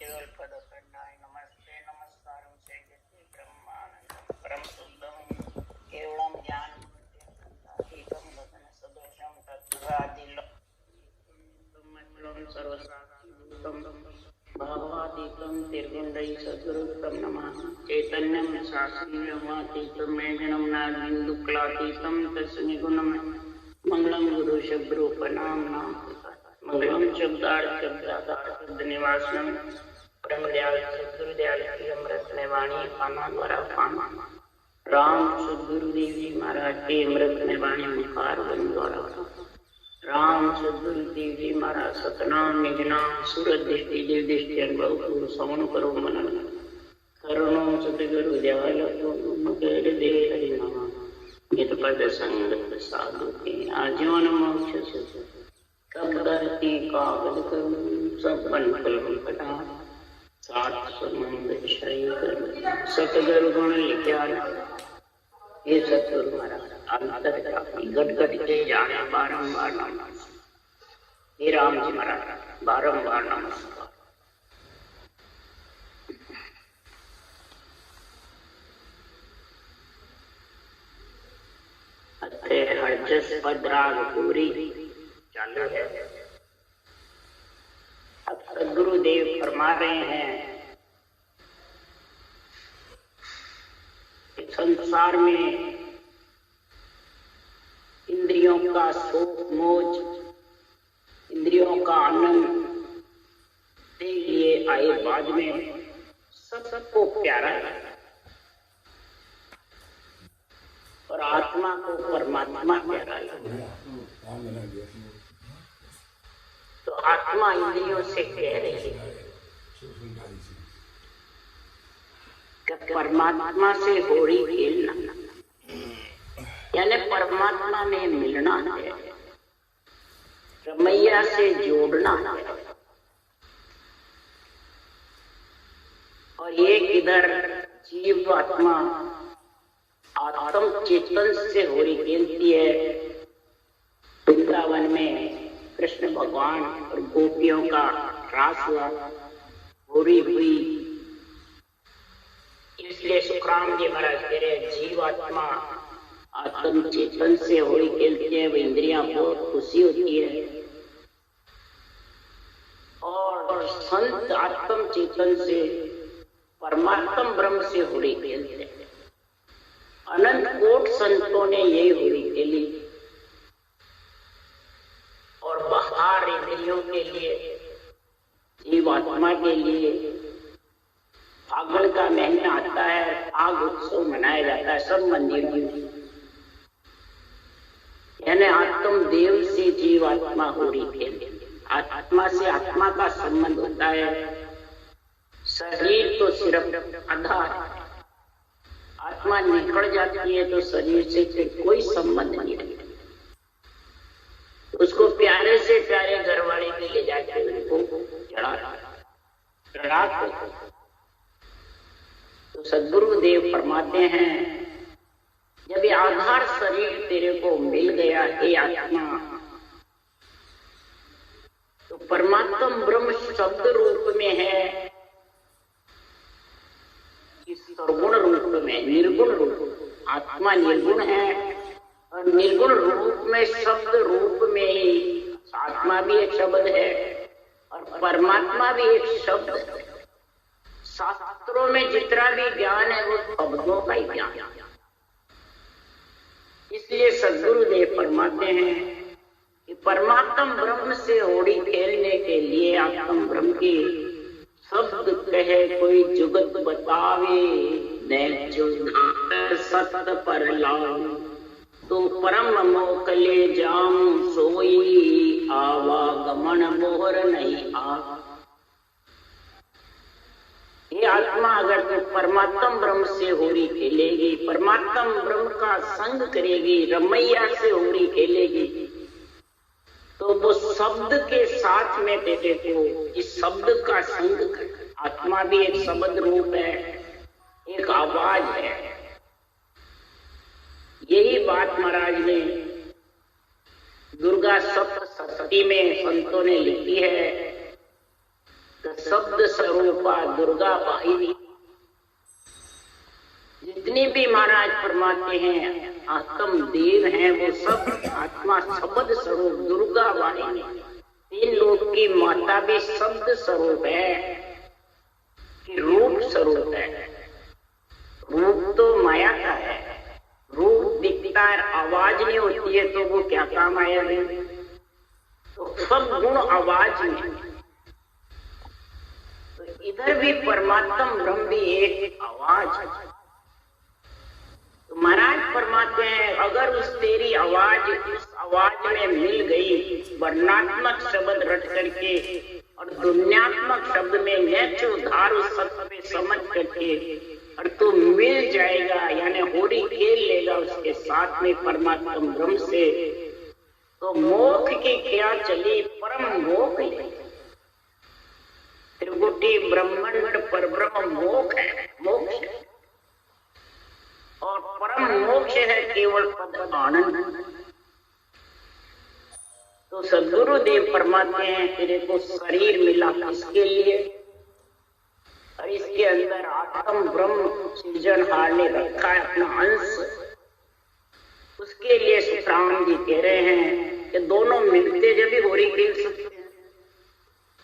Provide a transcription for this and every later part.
केवल पदखंडाय नमस्ते नमस्कारं सेजते ब्रह्मानंदं परम शुद्धं केवलं ज्ञानमूर्तिं गगन सदोषं तत्त्वादिलं सर्वसाक्षिभूतं भावातीतं निर्गुणैः सद्गुरुं नमः चैतन्यं शास्त्रीयमातीतं मेघनं नादबिन्दुक्लातीतं तस्मै गुणं मंगलम गुरु शब्दरूपनाम मंगलम शब्द निवासनम परम दयाल सद्गुरुदयाल की अमृत में वाणी पाना द्वारा पान राम सद्गुरुदेव जी महाराज के अमृत में वाणी मुखार बन द्वारा राम सद्गुरुदेव जी महाराज सतनाम निजनाम सूरत दृष्टि देव दृष्टि अनुभव पूर्व सवन करो मनन करुणो सतगुरु दयाल मुकेर दे हरि नाम यत पद संगत साधु के आजीवन मोक्ष से कब करती कागज करूं सब बन फल पटा सात संबंध शरीर सतगुरु गुण लिख्या ये सतगुरु महाराज अंतर गट गट के जाने बारंबार नमस्कार हे राम जी महाराज बारंबार नमस्कार। हरजस पदराग पूरी चालू है। अब सद्गुरुदेव फरमा रहे हैं कि संसार में इंद्रियों का शोक मोज इंद्रियों का आनंद के लिए आए बाद में सबको प्यारा है और आत्मा को परमात्मा प्यारा लगा। तो आत्मा इंद्रियों से कह रही है कि परमात्मा से होली खेलना यानी परमात्मा में मिलना है, रमैया से जोड़ना है। और ये किधर जीव आत्मा आत्म चेतन से होली खेलती है। वृंदावन में कृष्ण भगवान और गोपियों का रास हुआ, होली हुई। इसलिए सुखराम जी महाराज कह रहे जीवात्मा आत्म चेतन से होली खेलती है, वो इंद्रियां बहुत खुशी होती है। और संत आत्म चेतन से परमात्म ब्रह्म से होली खेलते हैं। अनंत कोट संतों ने यही होली खेली और बाहर इंद्रियों के लिए जीवात्मा के लिए फागुन का महीना आता है, आग उत्सव मनाया जाता है सब मंदिरों में। यानी आत्म देव से जीवात्मा होली खेले। आत्मा से आत्मा का संबंध होता है, शरीर तो सिर्फ आधार है। आत्मा निकल जाती है तो शरीर से फिर कोई संबंध नहीं रहता। उसको प्यारे से प्यारे घर वाले के ले जाके उनको चढ़ा तो सद्गुरुदेव फरमाते हैं जब ये आधार शरीर तेरे को मिल गया हे आत्मा, तो परमात्मा ब्रह्म शब्द रूप में है, सर्वगुण रूप में, निर्गुण रूप। आत्मा निर्गुण है और निर्गुण रूप में शब्द रूप में ही आत्मा भी एक शब्द है और परमात्मा भी एक शब्द है। शास्त्रों में जितना भी ज्ञान है वो शब्दों का ही ज्ञान है। इसलिए सद्गुरुदेव फरमाते हैं कि परमात्म ब्रह्म से होली खेलने के लिए आत्म ब्रह्म की शब्द कहे कोई जुगत बतावे, जो सत पर लाओ तो परम मोकले जाऊं सोई, आवागमन मोहर नहीं आ। ये आत्मा अगर तो परमात्म ब्रह्म से होली खेलेगी, परमात्म ब्रह्म का संग करेगी, रमैया से होली खेलेगी, तो वो शब्द के साथ में तेरे को इस शब्द का संग कर। आत्मा भी एक शब्द रूप है, एक आवाज है। यही बात महाराज ने दुर्गा सप्तशती में संतों ने लिखी है तो शब्द स्वरूपा दुर्गा वाहिनी, जितनी भी महाराज फरमाते हैं आत्म देव हैं वो सब आत्मा शब्द स्वरूप दुर्गा वाहिनी, तीन लोक की माता भी शब्द स्वरूप है कि रूप स्वरूप है। रूप तो माया का है, रूप दिखता है, आवाज नहीं होती है तो वो क्या काम आया है। तो सब गुण आवाज में, तो इधर भी परमात्मा ब्रह्म भी एक आवाज है। तो महाराज फरमाते हैं अगर उस तेरी आवाज उस आवाज में मिल गई, वर्णात्मक शब्द रट करके और दुनियात्मक शब्द में नेच उधार उस सत्य पे समझ करके और तो मिल जाएगा, यानी होरी खेल लेगा उसके साथ में परमात्मा ब्रह्म से, तो मोक्ष की क्या चली, परम मोक्ष। त्रिगुटी ब्रह्मांड पर ब्रह्म मोक्ष है, मोक्ष है। और परम मोक्ष है केवल पद आनंद। तो सद्गुरुदेव फरमाते हैं तेरे को शरीर मिला किसके लिए, और इसके अंदर आत्म ब्रह्म सृजनहार ने रखा है अपना अंश, उसके लिए सुखराम जी कह रहे हैं कि दोनों मिलते जब भी होरी खेल सकते हैं।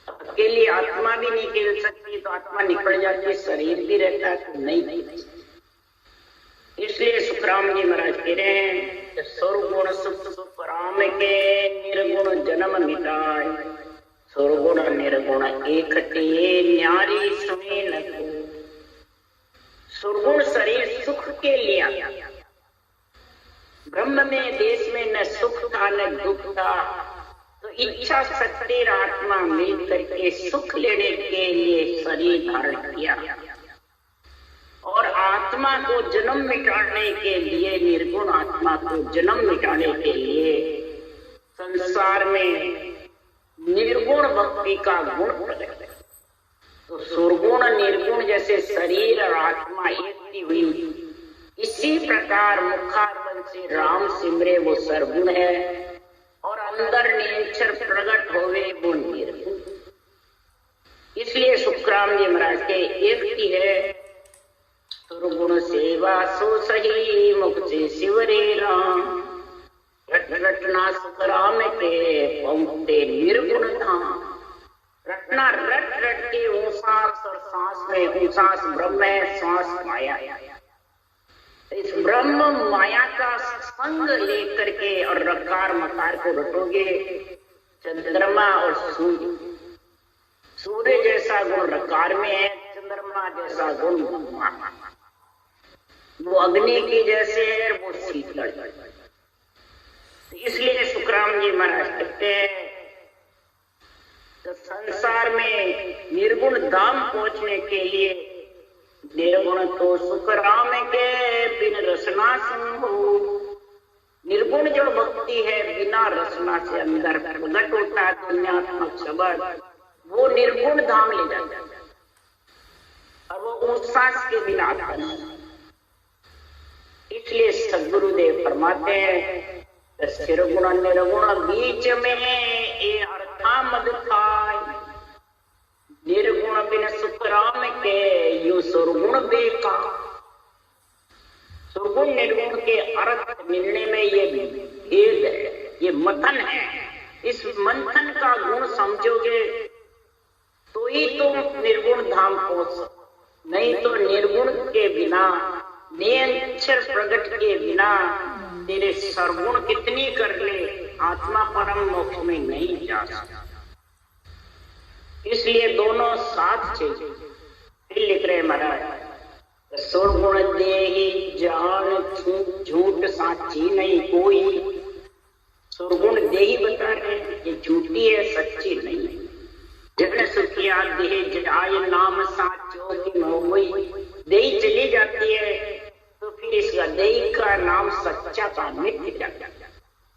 अकेली आत्मा भी नहीं खेल सकती तो आत्मा निकल जाती है, शरीर भी रहता है तो नहीं। इसलिए सुखराम जी महाराज कह रहे हैं कि सर्वगुण सुखराम के निर्गुण जन्म मिटाए, सर्वगुण निर्गुण एकटे न्यारी समय न को। सर्वगुण शरीर सुख के लिए आया, ब्रह्म में देश में न सुख था न दुख था, तो इच्छा शक्ति आत्मा मिल करके सुख लेने के लिए शरीर धारण किया, और आत्मा को जन्म मिटाने के लिए, निर्गुण आत्मा को जन्म मिटाने के लिए संसार में निर्गुण भक्ति का गुण प्रकट है। तो सुरगुण निर्गुण जैसे शरीर और आत्मा एक हुई, इसी प्रकार मुखारबंद से राम सिमरे वो सरगुण है, और अंदर नेचर प्रकट होवे वो निर्गुण। इसलिए सुखराम जी महाराज के एक ही है सुरगुण सेवा सो सही मुख से शिवरे राम, रट रटना सुखराम के पहुंचते निर्गुण धाम। रटना रट रट के ऊंसास और सांस में, ऊंसास ब्रह्म है, सांस माया। इस ब्रह्म माया का संग लेकर के और रकार मकार को रटोगे, चंद्रमा और सूर्य, सूर्य जैसा गुण रकार में है, चंद्रमा जैसा गुण वो अग्नि की जैसे है, वो शीतल। इसलिए सुखराम जी महाराज कहते हैं तो संसार में निर्गुण धाम पहुंचने के लिए निर्गुण तो सुखराम के बिन रसना संभो। निर्गुण जो भक्ति है बिना रसना से अंदर प्रकट होता है दुनियात्मक शब्द, वो निर्गुण धाम ले जाता है, और वो उच्छ्वास के बिना आता है। इसलिए सद्गुरुदेव फरमाते हैं सिरगुण निर्गुण बीच में ये अर्था मद खाए, निर्गुण बिन सुखराम के यो सुरगुण बेका। सुरगुण निर्गुण के अर्थ मिलने में ये भेद है, ये मंथन है। इस मंथन का गुण समझोगे तो ही तुम निर्गुण धाम पहुंच सको, नहीं तो निर्गुण के बिना, निरंतर प्रगट के बिना तेरे सर्वगुण कितनी कर ले, आत्मा परम मोक्ष में नहीं जा सकता। इसलिए दोनों साथ चाहिए। फिर लिख रहे महाराज सुरगुण देहि जान झूठ साची नहीं कोई। सुरगुण देहि बता रहे ये झूठी है, सच्ची नहीं। जन सुखिया देह जाय नाम साचो की मोई। देही चली जाती है तो फिर इसका देही का नाम सच्चा का मिट जाता है।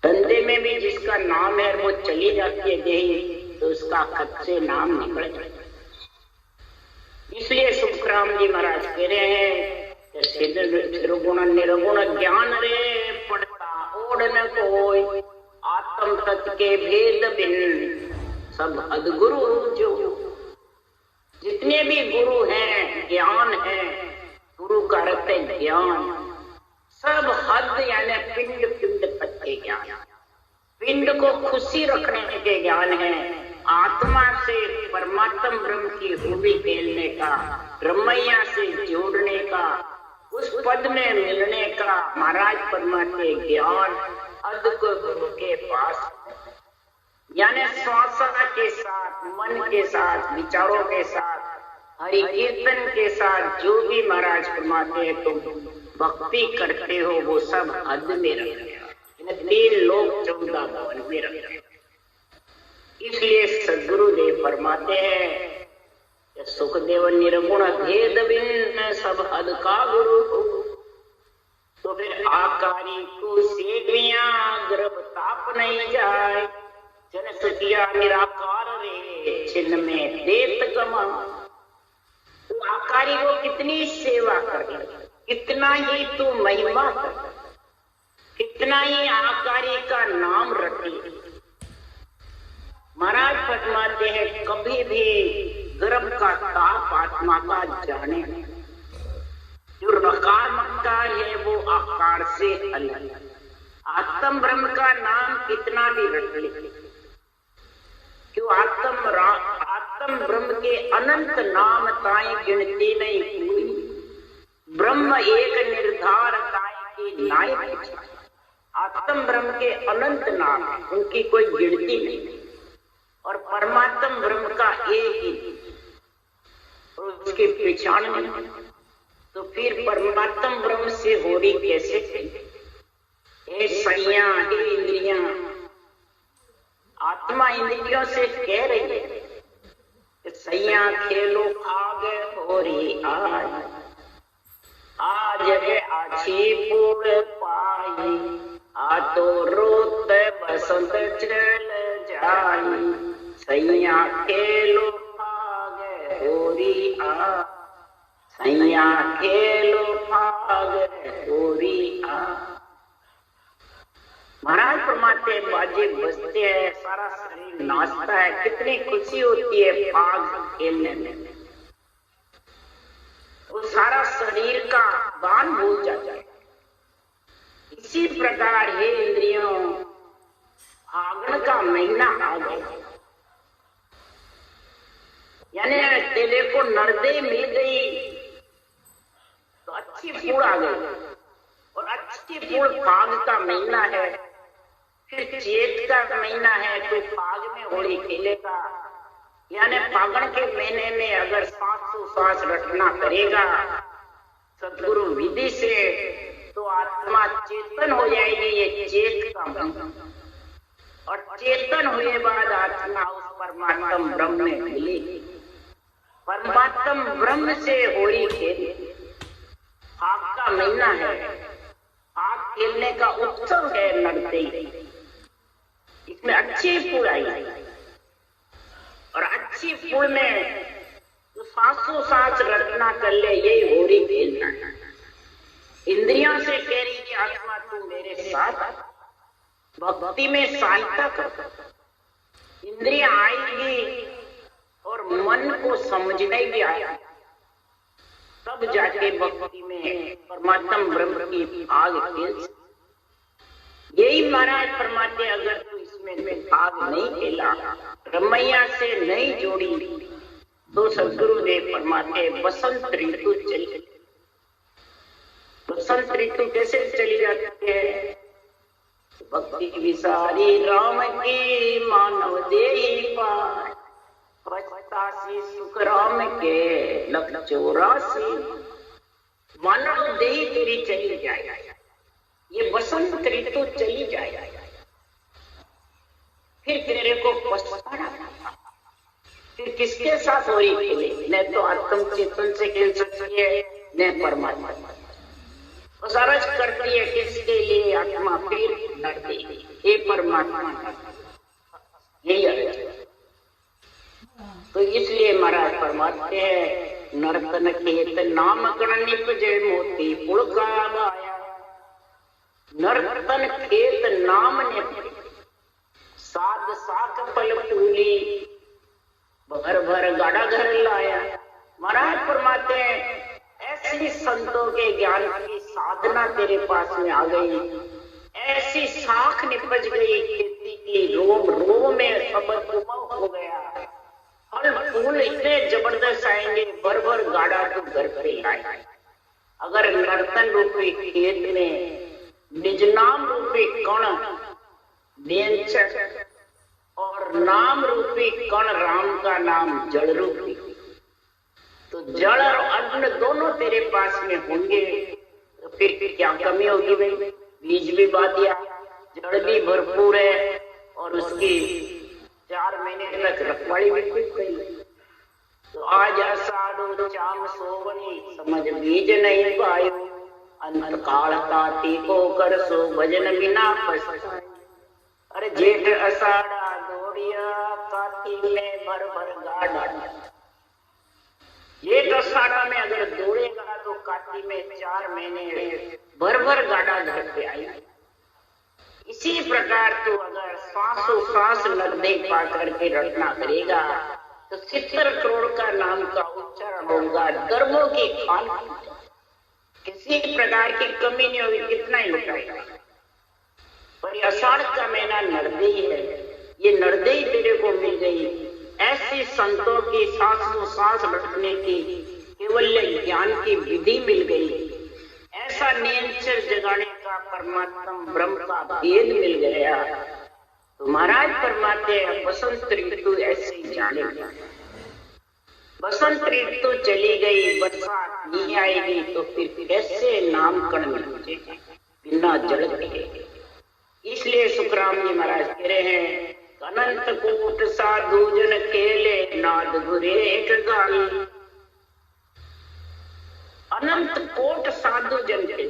धंधे में भी जिसका नाम है वो चली जाती है देही, तो उसका कच्चे नाम निकल जाता है। इसलिए सुखराम जी महाराज कह रहे हैं निर्गुण निर्गुण ज्ञान रे पड़ता ओढ़ न कोई। आत्म तत्व के भेद बिन सब अदगुरु जो। जितने भी गुरु हैं, ज्ञान है, गुरु का अर्थ है ज्ञान, सब हद यानी पिंड पिंड तक के ज्ञान, पिंड को खुशी रखने के ज्ञान है, आत्मा से परमात्म ब्रह्म की होली खेलने का, रमैया से जोड़ने का, उस पद में मिलने का महाराज परमात्मा ज्ञान अद्भुत गुरु के पास, यानी श्वास के साथ, मन के साथ, विचारों के साथ, हरि कीर्तन के साथ जो भी महाराज परमात्मा है तुम भक्ति करते हो वो सब हद में रख गया, 3 लोक 14 भवन में रख गया। इसलिए सदगुरुदेव फरमाते हैं सुखदेव निर्गुण भेद भिन्न सब हद का गुरु हो, तो फिर आकारी को सेविया गर्भ ताप नहीं जाए, जन सतिया निराकार रे छिन्न में देत गमा। तो आकारी को कितनी सेवा कर, कितना ही तू महिमा कर, कितना ही आकारी का नाम रखे। महाराज फरमाते हैं कभी भी गर्भ का ताप आत्मा का जाने, जो नकारात्मक है वो आकार से अलग। आत्म ब्रह्म का नाम कितना भी रख ले, क्यों आत्म ब्रह्म के अनंत नाम ताई गिनती नहीं हुई, ब्रह्म एक निर्धार ताई की नाई। आत्म ब्रह्म के अनंत नाम, उनकी कोई गिनती नहीं, और परमात्म ब्रह्म का एक ही, और उसके पहचान नहीं। तो फिर परमात्म ब्रह्म से हो रही कैसे? हे सैया, हे इंद्रियां, आत्मा इंद्रियों से कह रही है कि सैया खेलो आगे हो रही आज आछी पूर्ण पाई, आ तो रोत बसंत चल जाई, सैया खेलो आगे हो रही सैया खेलो आगे हो रही महाराज फरमाते बाजे बजते हैं, सारा शरीर नाचता है, कितनी खुशी होती है फाग खेलने में, वो सारा शरीर का गान भूल जाता है। इसी प्रकार हे इंद्रियों, फागुन का महीना आ गया, यानी तेरे को नरदे मिल गई तो अच्छी फूल आ गई, और अच्छी फूल फाग का महीना है, फिर चैत का महीना है तो फाग में होली खेलेगा, यानी फागुन के महीने में अगर 700 श्वास रटना करेगा सदगुरु विधि से तो आत्मा चेतन हो जाएगी। ये चेत का महीना, और चेतन हुए बाद आत्मा उस परमात्म ब्रह्म में मिलेगी। परमात्म ब्रह्म से होली खेले, फाग का महीना है, फाग खेलने का उत्सव है नरदेई, इसमें अच्छी फूल आई, और अच्छी फूल में तो 700 सांस रटना कर ले, यही होली खेलना है। इंद्रियों से कह रही कि आत्मा तू मेरे साथ भक्ति में सहायता कर, इंद्रियां आएगी और मन को समझने भी आया, तब जाके भक्ति में परमात्म ब्रह्म की आग खेल। यही महाराज फरमाते अगर तू इसमें आग नहीं खेला, रमैया से नहीं जोड़ी, तो सदगुरुदेव फरमाते बसंत ऋतु चली। बसंत ऋतु कैसे चली जाती है? भक्ति विसारी राम की मानव देही पाए, पचतासी सुख राम के लख 84, मानव देही तेरी चली जाए, ये बसंत ऋतु चली जाए, फिर तेरे को पछताना, फिर किसके साथ हो रही खेले? न तो आत्म चेतन से खेल सकती है, न परमात्मा। बस अर्ज करती है किसके लिए? आत्मा फिर डरती है, हे परमात्मा, यही अर्ज। तो इसलिए महाराज फरमाते हैं नर्तन खेत नाम गण निपजे मोती पुल का गाया, नर्तन खेत नाम ने साध साक फल फूली, भर भर गाड़ा घर लाया। महाराज फरमाते हैं ऐसी संतों के ज्ञान की साधना तेरे पास में आ गई, ऐसी साख निपज गई खेती की, रोम रोम में सबक हो गया, फल फूल इतने जबरदस्त आएंगे, भर भर गाड़ा तो घर पे लाए। अगर नर्तन रूपी खेत में निज नाम रूपी कण व्यंजक और नाम रूपी कण राम का नाम जल रूपी, तो जल और अन्न दोनों तेरे पास में होंगे तो फिर क्या कमी होगी भाई? बीज भी बा दिया, जड़ भी भरपूर है और उसकी 4 महीने तक रखवाली भी कुछ गई। तो आज आषाढ़ चाम सोवनी समझ बीज नहीं पायो, अंत काल ताती को कर सो भजन बिना पछताए। अरे जेठ अषाढ़ा दौड़िया काती में भर भर गाड़ा, जेठ अषाढ़ा में अगर दौड़ेगा तो काती में 4 महीने भर भर गाड़ा घर पे आएगा। इसी प्रकार तो अगर सांसों सांस लगने पा करके रटना करेगा तो 70 करोड़ का नाम का उच्चारण होगा, धर्मों की खान किसी प्रकार की कमी नहीं होगी, कितना ही लुटाएगा। पर अषाढ़ का महीना नरदेई है, ये नरदेई तेरे को मिल गई, ऐसी संतों की सांसों सांस रखने की केवल ज्ञान की विधि मिल गई, ऐसा नियंत्रण जगाने का परमात्मा ब्रह्म का भेद मिल गया। तो महाराज फरमाते हैं बसंत ऋतु ऐसे जाने, बसंत ऋतु चली गई, बरसात नहीं आएगी तो फिर कैसे नामकरण मिलेगा बिना जल के। इसलिए सुखराम जी महाराज कह रहे हैं अनंत कोट साधु जन केले नाद गुरे एक गाली, अनंत कोट साधु जन के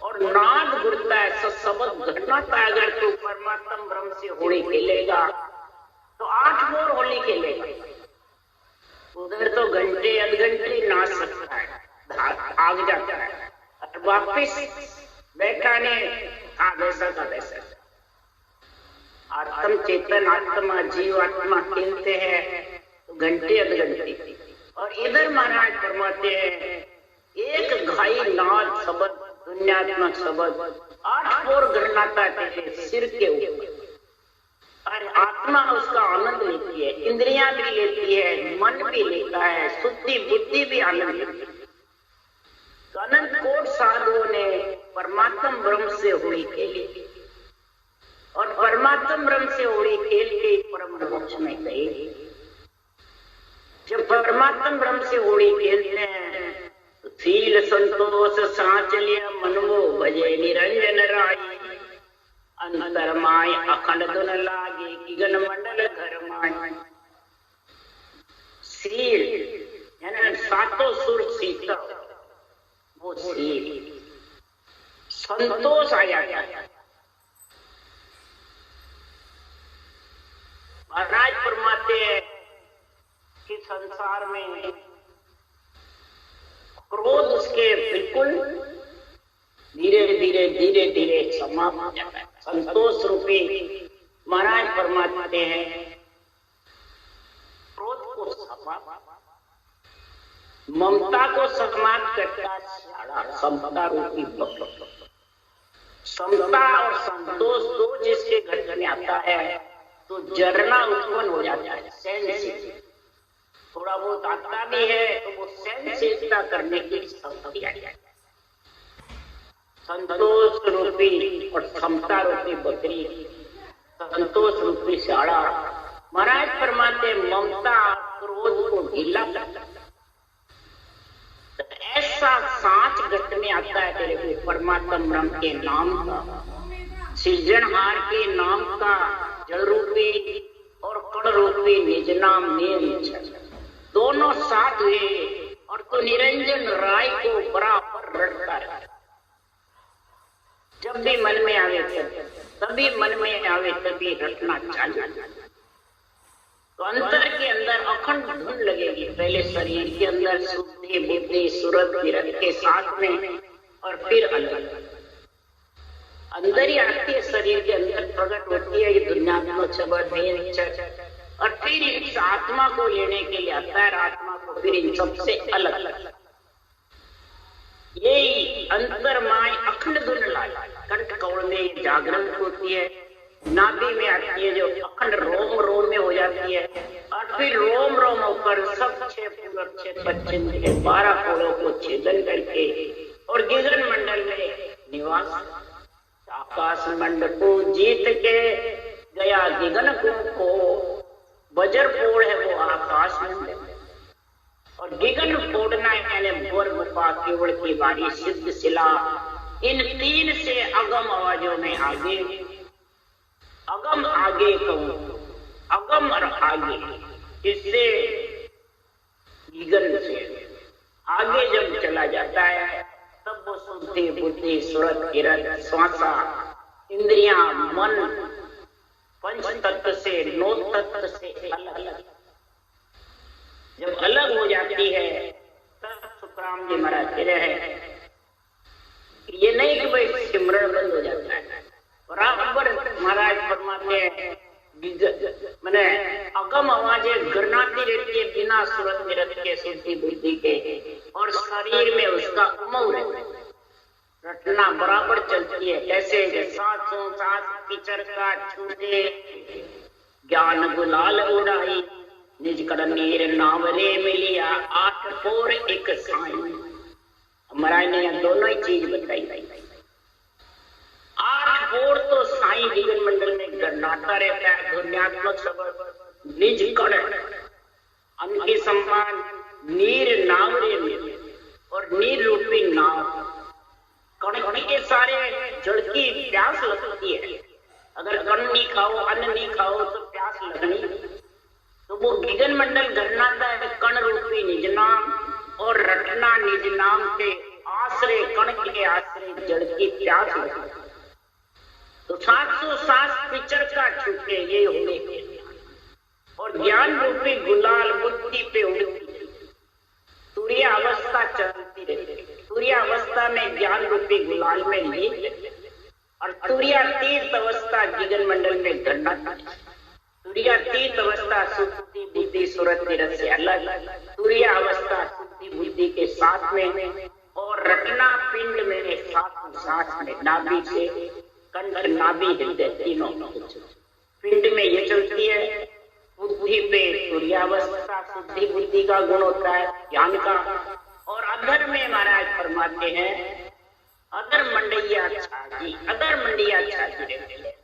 और नाद गुरता है शब्द घटना था। अगर तू परमात्मा ब्रह्म से होली खेलेगा तो 8 मोर होली खेलेगा, उधर तो घंटे अध घंटे नाच सकता है, आग जाता है और वापिस बैठा ने वैसा का वैसा। आत्म चेतन आत्मा जीव आत्मा खेलते हैं तो घंटे अध घंटे। और इधर महाराज फरमाते हैं एक घाई नाद शब्द दुनियात्मक शब्द 8 मोर गणनाता तेरे सिर के ऊपर, और आत्मा उसका आनंद लेती है, इंद्रियां भी लेती है, मन भी लेता है, शुद्धि बुद्धि भी आनंद लेती है। तो अनंत कोट साधुओं ने परमात्मा ब्रह्म से होली खेली और परमात्मा ब्रह्म से होली खेल के परम मोक्ष में गए। जब परमात्मा ब्रह्म से होली खेलते हैं तो सील संतोष सांच लिया मनमो भजे निरंजन राय, अंतर माय अखंड धुन लागे कि गण मंडल घर माय। सील यानी सातों सुर सीता, वो सील संतोष आ जाता है। महाराज फरमाते हैं कि संसार में क्रोध उसके बिल्कुल धीरे धीरे धीरे धीरे समाप्त हो जाता है। संतोष रूपी महाराज फरमाते हैं क्रोध को समाप्त, ममता को समाप्त करता समता रूपी भक्त। समता और संतोष दो जिसके घर में आता है तो जरना उत्पन्न हो जाता है, सेंसिटिव थोड़ा बहुत आता भी है तो वो सेंसिटिवता करने की शक्ति आ जाती है। संतोष रूपी और समता रूपी बकरी, संतोष रूपी शाड़ा महाराज फरमाते ममता क्रोध को ढीला करता। ऐसा सांच घट में आता है तेरे को परमात्मा ब्रह्म के नाम का, सृजनहार के नाम का, जल रूपी और कण रूपी निज नाम नियम दोनों साथ हुए और तो निरंजन राय को बराबर रटता है। जब भी मन में आवे तभी मन में आवे तभी रटना चाहिए। तो अंतर के अंदर अखंड धुन लगेगी, पहले शरीर के अंदर शुद्धि बुद्धि सूरत विरत के साथ में और फिर अलग अंदर ही आती है, शरीर के अंदर प्रकट होती है ये दुनियात्मक शब्द और फिर इस आत्मा को लेने के लिए आता है, आत्मा को फिर इन सबसे अलग अलग। यही अंतर्माय अखंड धुन लाई कंठ कौड़ में जागृत होती है, नाभि में आती है जो अखंड रोम रोम में हो जाती है, और फिर रोम रोम होकर सब 6 पूरब 6 पश्चिम के 12 कोणों को छेदन करके और गगन मंडल में निवास, आकाश मंडल को जीत के गया गगन को वज्र फोड़ है वो आकाश मंडल, और गगन फोड़ना यानी भोर गुफा केवल की बारी सिद्ध शिला, इन 3 से अगम आवाजों में आगे, अगम आगे कहूं, अगम और आगे, इससे गगन से आगे जब चला जाता है तब वो सुधि बुद्धि सुरत किरत श्वासा इंद्रियां मन पंच तत्व से 9 तत्व से अलग अलग जब अलग हो जाती है तब सुखराम जी महाराज कह रहे हैं, ये नहीं कि भाई सिमरण बंद हो जाता है, बराबर महाराज फरमाते हैं मैंने अगम आवाजें गरनाती रहती है बिना सूरत निरत के शुद्धि बुद्धि के, और शरीर में उसका उमंग रटना बराबर चलती है। कैसे सासों सास किचर का छूटे ज्ञान गुलाल उड़ाई, निज कड़नीर नावरे मिलिया 8 पोर एक साई। महाराज ने यहाँ दोनों ही चीज बताई। 8 पोर तो साई गगन मंडल में गरनाता रहता है, ध्वन्यात्मक शब्द निज कड़ उनके सम्मान नीर नावरे में, और नीर रूपी नाव कण के सारे जड़ की प्यास लगती है, अगर कण नहीं खाओ अन्न नहीं खाओ तो प्यास लगनी, तो वो गगन मंडल गरनाता है कण रूपी निज नाम, और रटना निज नाम के आश्रय कण के आश्रय जड़ की प्यास लगती, तो 707 पिचर का छूटे ये होने के, और ज्ञान रूपी गुलाल बुद्धि पे उड़ती, तुरिया अवस्था चलती रहती, तुरिया अवस्था में ज्ञान रूपी गुलाल में लीन, और तुरिया तीर्थ अवस्था गगन मंडल में गरनाता, तुरिया तीर्थ अवस्था सुक्ति बुद्धि सुरत निरत से अलग, तुरिया अवस्था सुक्ति बुद्धि के साथ में, और रटना पिंड में साथ में नाभि से कंठ नाभि हृदय तीनों पिंड में ये चलती है। बुद्धि पे तुर्यावस्था शुद्धि बुद्धि का गुण होता है ज्ञान का, और अधर में महाराज फरमाते हैं अधर मंडैया छाजी, अधर मंडिया छाजी रहते हैं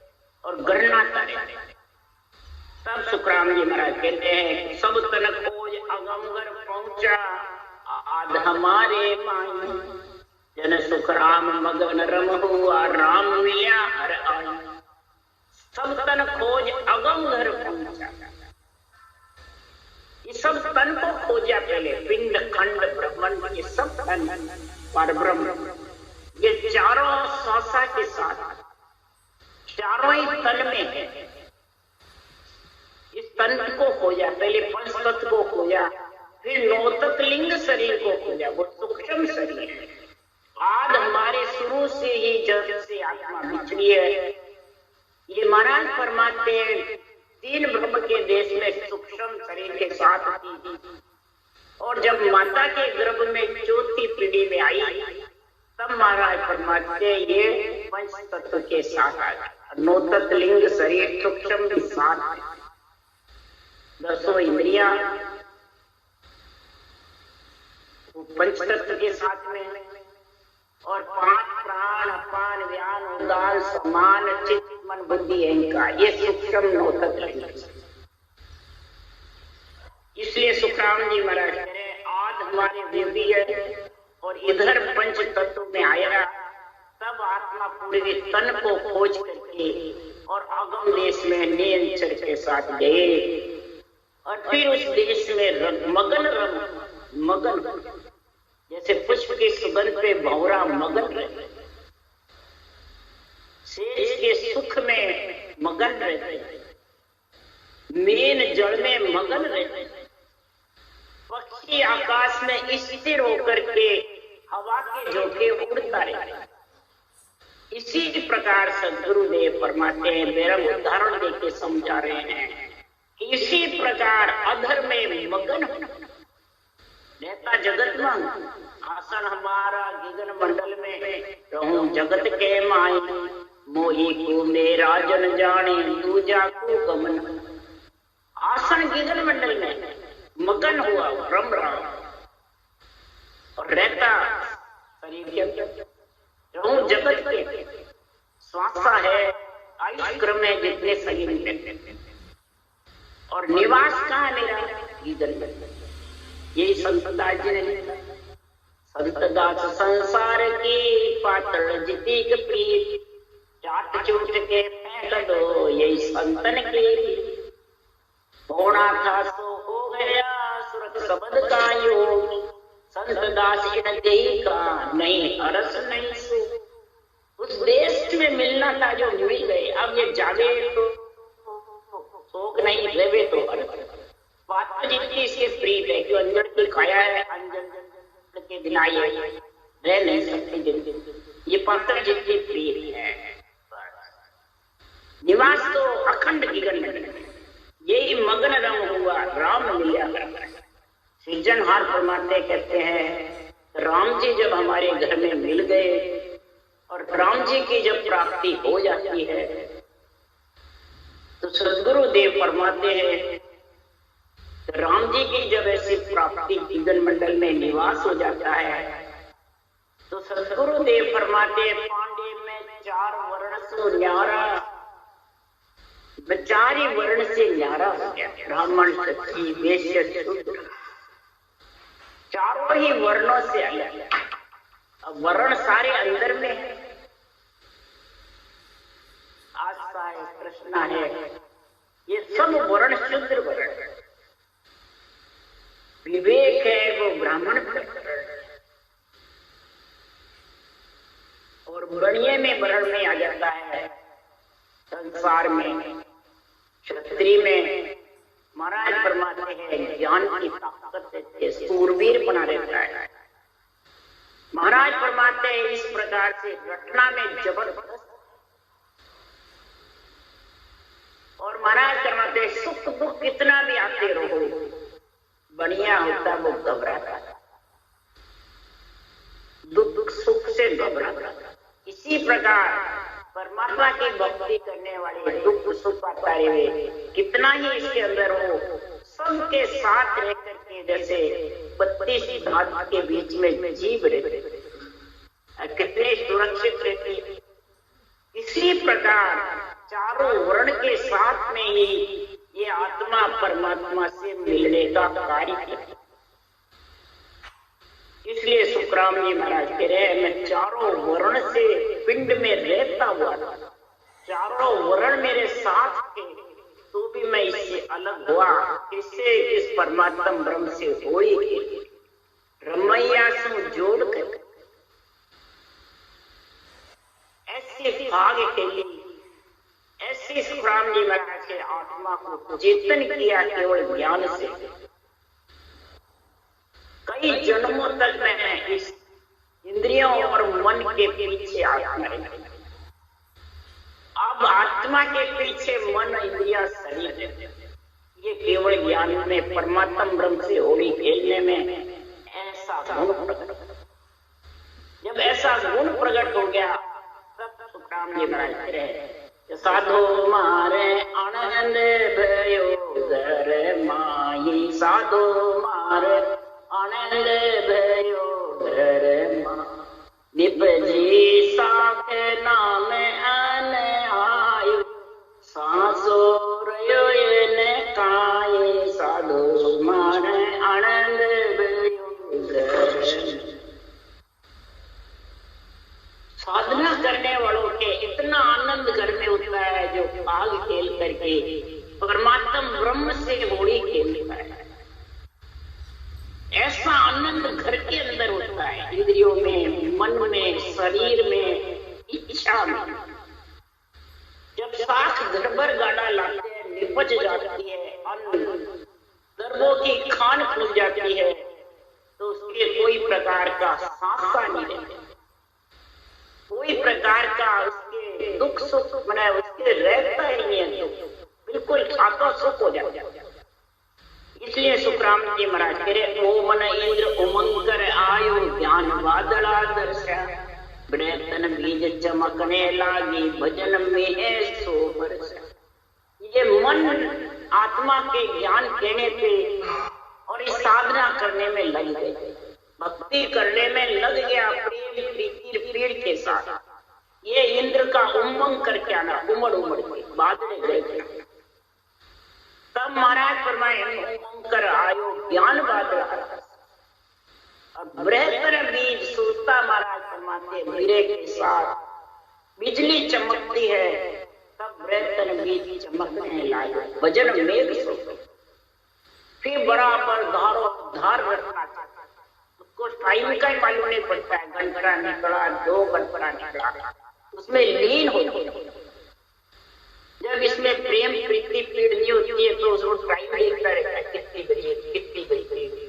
और गरनाता रहते हैं। तब सुखराम जी महाराज कहते हैं सब तन खोज अगमगर पहुंचा आध हमारे माई, जन सुखराम मगन रम हुआ राम मिल्या हर आई। सब तन खोज अगम घर पहुंचा, इस सब तन को खोजा पहले, पिंड खंड ब्रह्मांड ये सब तन पर ब्रह्म ये चारों श्वासा के साथ चारों ही तन में है। इस तन को खोजा पहले, पंच तत्व को खोजा, फिर 9 तत्व लिंग शरीर को खोजा, वो सूक्ष्म शरीर है। आज हमारे शुरू से ही जब से आत्मा बिछड़ी है, ये महाराज फरमाते हैं 3 ब्रह्म के देश में सूक्ष्म शरीर के साथ थी, और जब माता के गर्भ में 4थी पीढ़ी में आई तब महाराज फरमाते ये पंच तत्व के साथ आया, 9 तत्व लिंग शरीर सूक्ष्म के साथ, 10 इंद्रियां पंच तत्व के साथ में, और 5 प्राण अपान व्यान उदान समान चित्त मन बुद्धि अहंकार ये सूक्ष्म 9 तत्व। इसलिए सुखराम जी महाराज कह रहे आज हमारे देवी है और इधर पंच तत्व में आया, तब आत्मा पूरे तन को खोज करके और आगम देश में नियंत्रण के साथ गए, और फिर उस देश में मगन जैसे पुष्प की सुगंध पे भंवरा मगन रहते, शेष के सुख में मगन रहते, मीन जल में मगन रहते, पक्षी आकाश में स्थिर होकर के हवा के झोंके उड़ता रहता। इसी प्रकार सदगुरुदेव फरमाते हैं, मेरा उदाहरण देके समझा रहे हैं, इसी प्रकार अधर में मगन रहता जगत में, आसन हमारा गिगन मंडल में रहूं जगत के माए, मोही को मेरा जन जाने दूजा को गमन। आसन गिगन मंडल में मगन हुआ, रम रहा और रहता शरीर के अंदर, रहूं जगत के श्वासा है आयुष क्रम में जितने शरीर में, और निवास कहाँ मेरा गिगन मंडल। यही संतदास जी ने लिखा, संतदास संसार की पातल जितिक प्रीत, चाट चूट के फेंक दो यही संतन की। होना था सो हो गया सुरत शब्द का योग, संतदास इन देही का नहीं अरस नहीं सो। उस देश में मिलना था जो मिल गए, अब ये जागे तो शोक नहीं, रेवे तो अरस। बात जितनी इसके प्रीत है कि अंजन की खाया है, अंजन के बिना ये रह नहीं सकती जिंदगी, ये पात्र जितनी प्रिय है। निवास तो अखंड गिगन में, यही मगन रंग हुआ राम मिलिया करता है। सृजनहार परमात्मा कहते हैं राम जी जब हमारे घर में मिल गए और राम जी की जब प्राप्ति हो जाती है तो सदगुरु देव फरमाते हैं राम जी की जब ऐसी प्राप्ति गिगन मंडल में निवास हो जाता है तो सदगुरु देव फरमाते पांडे में 4 वर्ण से न्यारा, 4 ही वर्ण से न्यारा हो गया, ब्राह्मण क्षत्रिय वैश्य शूद्र, 4 ही वर्णों से अलग। अब वर्ण सारे अंदर में है, आस्था है, कृष्णा है, ये सब वर्ण शूद्र वर्ण है। विवेक है वो ब्राह्मण प्रकरण, और वर्णीय में वर्ण में आ जाता है। संसार में क्षत्रिय में महाराज फरमाते हैं ज्ञान की ताकत से सूरवीर बना रहता है। महाराज फरमाते हैं इस प्रकार से घटना में जबरदस्त, और महाराज फरमाते हैं सुख दुख कितना भी आते रहो बढ़िया होता वो घबराता, दुख सुख से घबराता। इसी प्रकार परमात्मा की भक्ति करने वाले दुख सुख आता रहे, कितना ही इसके अंदर हो, सबके साथ रह करके जैसे 32 धातु के बीच में जीव रहते, कितने सुरक्षित रहते। इसी प्रकार चारों वर्ण के साथ में ही ये आत्मा परमात्मा से मिलने का कार्य करती। इसलिए सुखराम जी महाराज कह रहे हैं मैं चारों वर्ण से पिंड में रहता हुआ था, चारों वर्ण मेरे साथ थे, तो भी मैं इससे अलग हुआ। इससे इस परमात्मा ब्रह्म से होली खेली, रमैया से जोड़ कर ऐसे भाग खेली, ऐसे सुखराम जी महाराज के आत्मा को चेतन किया केवल ज्ञान से। कई जन्मों तक मैं इस इंद्रियों और मन के पीछे आत्मा रही, अब आत्मा के पीछे मन इंद्रिया शरीर, ये केवल ज्ञान में परमात्मा ब्रह्म से होली खेलने में ऐसा गुण प्रकट। जब ऐसा गुण प्रकट हो गया तब सुखराम जी महाराज कह रहे हैं साधु मारे आनंद भयो घर माई, साधु मारे आनंद भयो घर माई, निपजी साख नाम अन आयु, सांसो रयो ने काये, साधु मारे आनंद भयो घर। साधना करने वालों के इतना आनंद घर में होता है जो भाग खेल करके परमात्मा ब्रह्म से होली खेलता है। ऐसा आनंद घर के अंदर होता है, इंद्रियों में, मन में, शरीर में, इच्छा में। जब साख घर पर गाड़ा लाते हैं, निपज जाती है, अन्न दर्दों की खान खुल जाती है, तो उसके कोई प्रकार का सांसा नहीं रहता, कोई प्रकार का उसके दुख सुख बना उसके रहता ही नहीं है, बिल्कुल छाता सुख हो जाता है। इसलिए सुखराम जी महाराज कह रहे ओमन इंद्र उमंकर आयो ज्ञान वादला दर्शा ब्रतन बीज चमकने लागी भजन में है सो बरसा। ये मन आत्मा के ज्ञान कहने पे और इस साधना करने में लग गए, भक्ति करने में लग गया प्रेम प्रीति पीड़ के साथ। ये इंद्र का उमंग करके आना उमड़ उमड़ के बादल गए। तब महाराज फरमाए उमंग कर आयो ज्ञान बादल और बृहत्तर बीज सूता महाराज फरमाते मीरे के साथ बिजली चमकती है, तब बृहत्तर बीज चमकने लागे भजन मेघ सो। फिर बराबर धार रखना चाहिए, उसको टाइम का ही मालूम नहीं पड़ता है, घंटा निकला 2 घंटा निकला, उसमें लीन होती है। जब इसमें प्रेम प्रीति पीड़ नहीं होती है तो उसको टाइम देखता रहता है कितनी बजे कितनी बजे।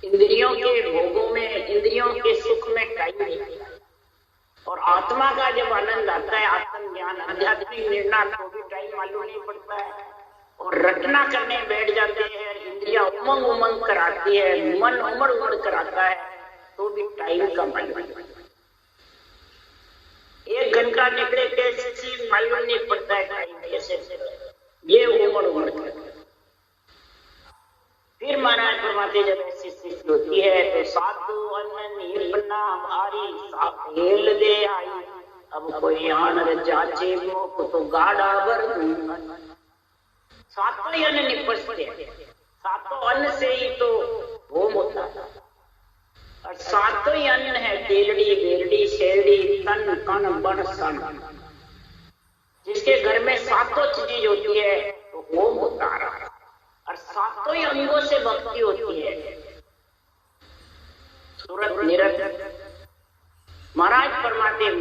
इंद्रियों के भोगों में इंद्रियों के सुख में टाइम नहीं है, और आत्मा का जब आनंद आता है आत्म ज्ञान आध्यात्मिक निर्णय तो भी टाइम मालूम नहीं पड़ता है, और रटना करने बैठ जाते हैं, इंद्रियां उमंग उमंग कराती है, मन उमड़ उमड़ कराता है तो भी टाइम का मालूम नहीं। 1 घंटा निकले कैसे मालूम नहीं पड़ता है टाइम कैसे, ये उमड़ उमड़ कर। फिर महाराज फरमाते जब ऐसी स्थिति होती है तो साधु अन्न निपना भारी साहेल दे आई, अब कोई आनर जाचे मोक तो गाड़ा भर दूंगा। सातों ही अन्न निपटते हैं, सातों अन्न से ही तो होम होता है, और सातों ही अन्न है तेलड़ी बेलड़ी शेरड़ी तन कण बन सन। जिसके घर में सातों चीज होती है तो होम होता रहा, और सातों ही अंगों से भक्ति होती है। सूरत निरत महाराज फरमाते हैं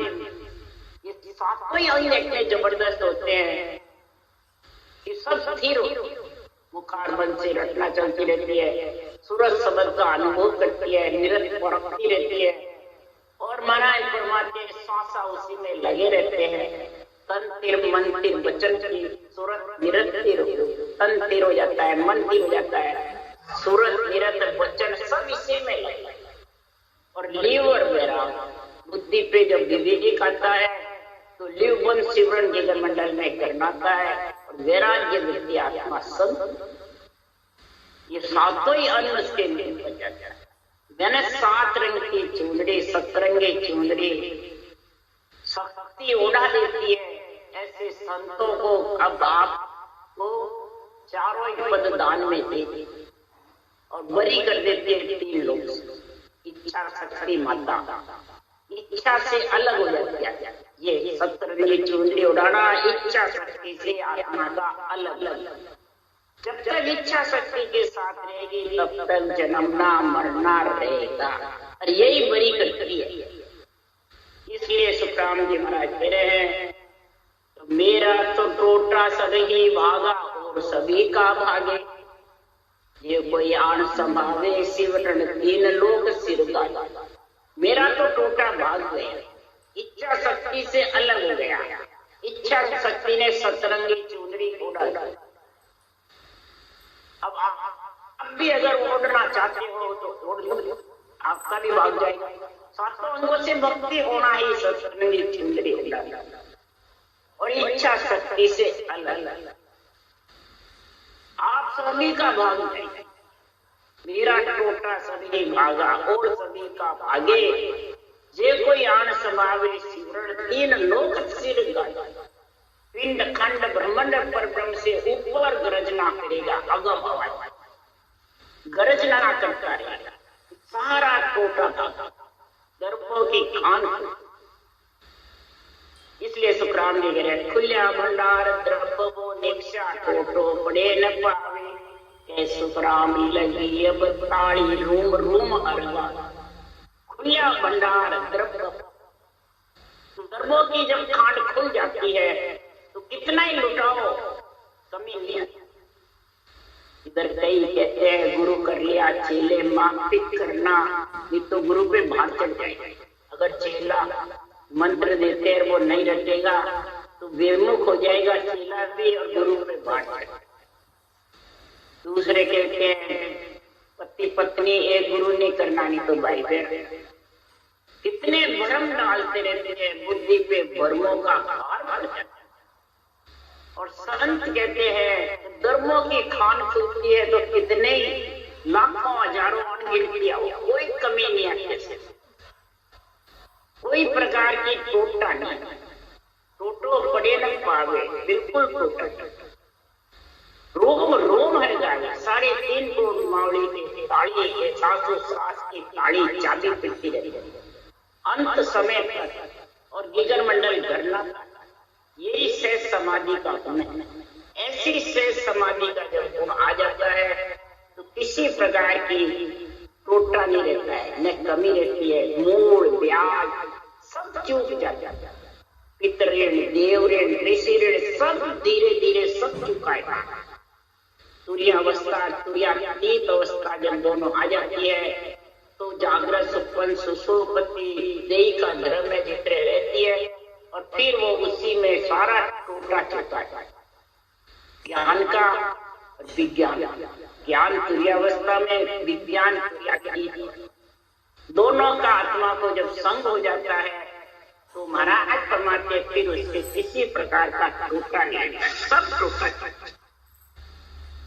ये सातों ही अंग इतने जबरदस्त होते हैं कि सब स्थिर हो, मुखार बंद से रटना चलती रहती है, सूरज शब्द का अनुभव करती है, निरंतर परखती रहती है, और महाराज फरमाते श्वासा उसी में लगे रहते हैं। तन तिर मन तिर वचन की सूरत निरंतर तन तिर हो जाता है, मन तिर हो जाता है, सूरत निरंतर वचन सब इसी में लगे। और लीव और वैराग बुद्धि पे जब विवेक आता है तो लीव वन सिमरन जिगर मंडल में करनाता है, और वैराग्य वृत्ति आत्मा संत। ये सातों ही अन्न उसके लिए बच जाता है। मैंने 7 रंग की चुंदड़ी 7रंगी चुंदड़ी शक्ति उड़ा देती है। ऐसे संतों को अब आपको चारों ही पद दान में दे और बरी कर देते हैं 3 लोग। इच्छा शक्ति माता इच्छा से अलग हो जाती है। ये 7रंगी चुंदड़ी उड़ाना इच्छा शक्ति से आत्मा का अलग अलग। जब तक इच्छा शक्ति के साथ रहेगी तब तक जन्मना मरना रहेगा, और यही बरी करती है। इसलिए सुखराम जी महाराज कह रहे हैं तो मेरा तो टोटा सभी भागा और सभी का भागे, ये कोई आन संभावे शिवरण 3 लोक सिर का। मेरा तो टोटा भाग गया, इच्छा शक्ति से अलग हो गया, इच्छा शक्ति ने 7रंगी चुंदड़ी उड़ा दी। अब आप भी अगर उड़ना चाहते हो तो उड़ लो, आपका भी भाग जाएगा। सातों अंगों से भक्ति होना ही 7रंगी चुंदड़ी उड़ा, और इच्छा शक्ति से अलग आप सभी का भाग जाएगा। मेरा टोटा सभी भागा और सभी का भागे, जे कोई आन समावे शिवरण 3 लोक सिर गाया। पिंड खंड ब्रह्मांड पर ब्रह्म से ऊपर गर्जना करेगा, अगम आवाज गर्जना करता रहेगा। सारा टोटा था दर्पों की खान। इसलिए सुखराम जी कह रहे खुल्या भंडार द्रव्य निक्षा टोटो पड़े न पावे, के सुखराम लगी अब ताड़ी रूम रूम अरगा। खुल्या भंडार द्रव्य द्रव्यों की जब खांड खुल जाती है तो कितना ही लुटाओ कमी नहीं। इधर कई कहते हैं गुरु कर लिया चेले माफिक करना, ये तो गुरु पे भार चढ़ जाएगा। अगर चेला मंत्र देते हैं वो नहीं रटेगा तो बेमुख हो जाएगा चेला भी, और गुरु पे भार चढ़ेगा। दूसरे कहते हैं पति पत्नी एक गुरु नहीं करना, नहीं तो भाई बहन। कितने भ्रम डालते रहते हैं, बुद्धि पे भ्रमों का भार पड़ जाता है। और संत कहते हैं धर्मों की खान खुलती है तो कितने ही लाखों हजारों अनगिनती आओ, कोई कमी नहीं आती से, कोई प्रकार की टोटा नहीं, टोटो पड़े न पावे, बिल्कुल टोटा। रोम रोम है जाएगा, 3.5 करोड़ मावली की ताड़ी के 700 की ताड़ी चाबी पिटती रही अंत समय तक। और गिगर मंडल धरना, यही शेष समाधि का गुण है। ऐसी शेष समाधि का जब गुण आ जाता है तो किसी प्रकार की टोटा नहीं रहता है, न कमी रहती है, मूल ब्याज सब चूक जाता है। पितृ ऋण, देव ऋण, ऋषि ऋण सब धीरे धीरे सब चुकाएगा। तुर्यावस्था, तुर्यातीत अवस्था जब दोनों आ जाती है तो जागृत सुपन सुसुप्ति देही का धर्म में जितने रहती है और फिर वो उसी में सारा टोटा चलता है। ज्ञान का विज्ञान, ज्ञान तुर्यावस्था में, विज्ञान तुर्यातीत, दोनों का आत्मा को जब संग हो जाता है तो महाराज फरमाते फिर उसके किसी प्रकार का टोटा नहीं रहता, सब टोटा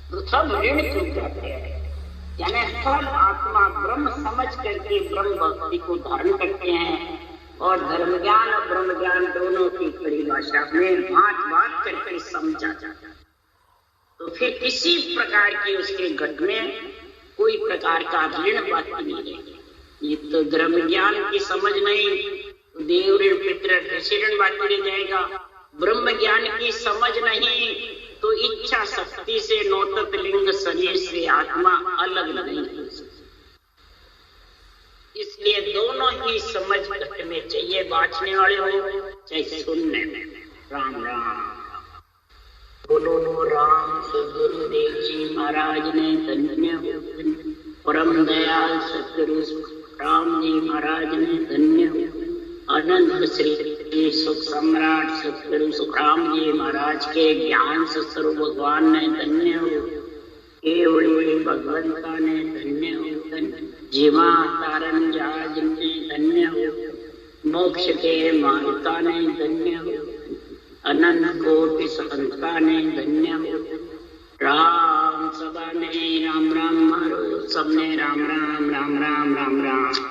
तो सब ऋण चुक जाते हैं। यानी सब आत्मा ब्रह्म समझ करके ब्रह्म भक्ति को धारण करते हैं और धर्म ज्ञान और ब्रह्म ज्ञान दोनों की परिभाषा में बात करके समझा जाता है। तो फिर किसी प्रकार की उसके घट में कोई प्रकार का ऋण बाकी नहीं है। ये तो धर्म ज्ञान की समझ नहीं, देव ऋण पितृ ऋषि ऋण बाकी रह जाएगा। ब्रह्म ज्ञान की समझ नहीं तो इच्छा शक्ति से नौतत लिंग शरीर से आत्मा अलग नहीं हो सकती। इसलिए दोनों ही समझ में चाहिए, बांचने वाले हो चाहे सुनने में। राम राम बोलो नो राम। सदगुरुदेव जी महाराज ने धन्य हो, परम दयाल सदगुरु राम जी महाराज ने धन्य हो, अनंत श्री सुख सम्राट सतगुरु सुखराम जी महाराज के ज्ञान से सर्व भगवान ने धन्य हो, केवली भगवंता ने धन्य हो, जीवा तारण जाज ने धन्य हो, मोक्ष के माता ने धन्य हो, अनंत कोटि संता ने धन्य हो। राम सदा ने राम राम मारो, सबने राम राम राम राम राम राम।